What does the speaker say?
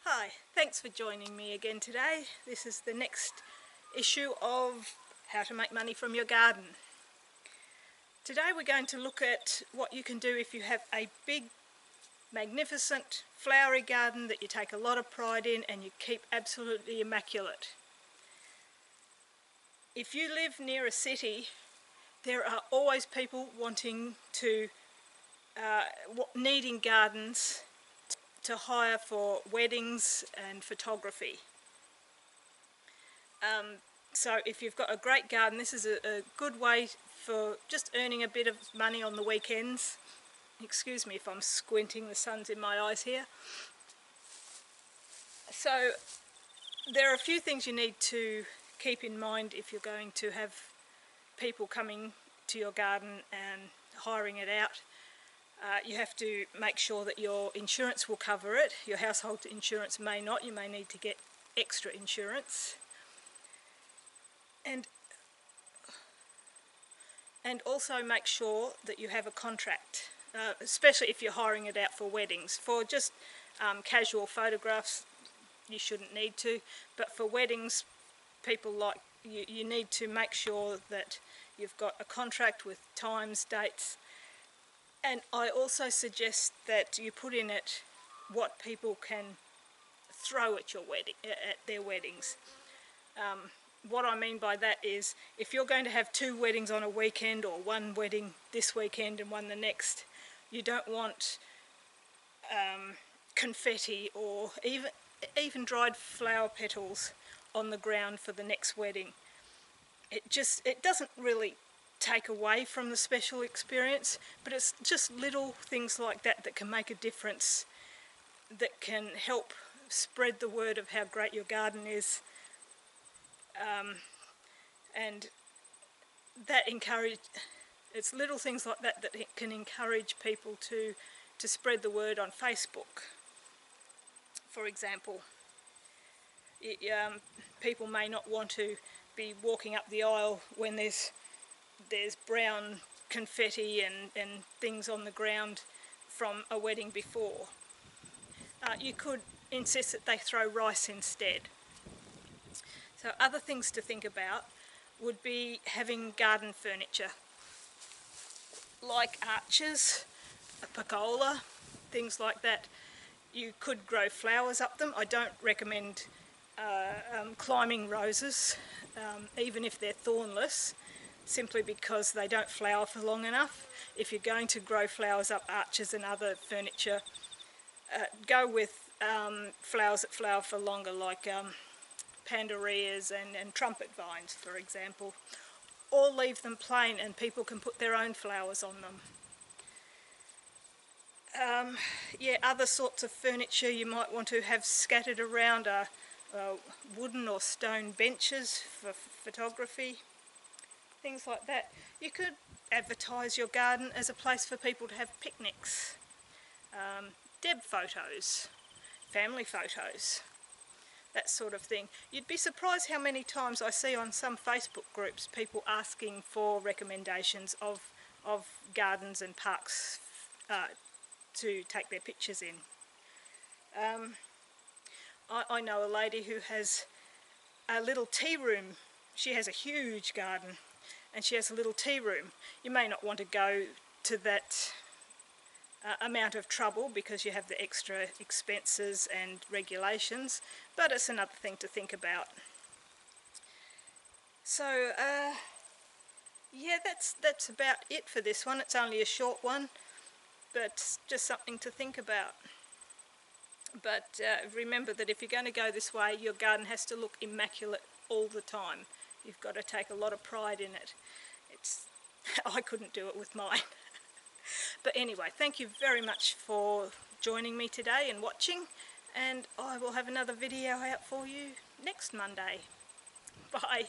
Hi, thanks for joining me again today. This is the next issue of How to Make Money from Your Garden. Today we're going to look at what you can do if you have a big, magnificent, flowery garden that you take a lot of pride in and you keep absolutely immaculate. If you live near a city, there are always people wanting to, needing gardens to hire for weddings and photography. So if you've got a great garden, this is a good way for just earning a bit of money on the weekends. Excuse me if I'm squinting, the sun's in my eyes here. So there are a few things you need to keep in mind if you're going to have people coming to your garden and hiring it out. You have to make sure that your insurance will cover it. Your household insurance may not. You may need to get extra insurance. And also make sure that you have a contract, especially if you're hiring it out for weddings. For just casual photographs, you shouldn't need to, but for weddings, people like you need to make sure that you've got a contract with times, dates. And I also suggest that you put in it what people can throw at your wedding, at their weddings. What I mean by that is, if you're going to have two weddings on a weekend, or one wedding this weekend and one the next, you don't want confetti or even dried flower petals on the ground for the next wedding. It doesn't really take away from the special experience, but it's just little things like that that can make a difference, that can help spread the word of how great your garden is. And that it's little things like that that can encourage people to spread the word on Facebook. For example, people may not want to be walking up the aisle when there's brown confetti and things on the ground from a wedding before. You could insist that they throw rice instead. So other things to think about would be having garden furniture, like arches, a pergola, things like that. You could grow flowers up them. I don't recommend climbing roses, even if they're thornless, simply because they don't flower for long enough. If you're going to grow flowers up arches and other furniture, go with flowers that flower for longer, like pandorreas and trumpet vines, for example. Or leave them plain and people can put their own flowers on them. Other sorts of furniture you might want to have scattered around are wooden or stone benches for photography, things like that. You could advertise your garden as a place for people to have picnics, Deb photos, family photos, that sort of thing. You'd be surprised how many times I see on some Facebook groups people asking for recommendations of gardens and parks to take their pictures in. I know a lady who has a little tea room. She has a huge garden and she has a little tea room. You may not want to go to that amount of trouble because you have the extra expenses and regulations, but it's another thing to think about. So yeah, that's about it for this one. It's only a short one, but just something to think about. But remember that if you're going to go this way, your garden has to look immaculate all the time. You've got to take a lot of pride in it. I couldn't do it with mine. But anyway, thank you very much for joining me today and watching, and I will have another video out for you next Monday. Bye.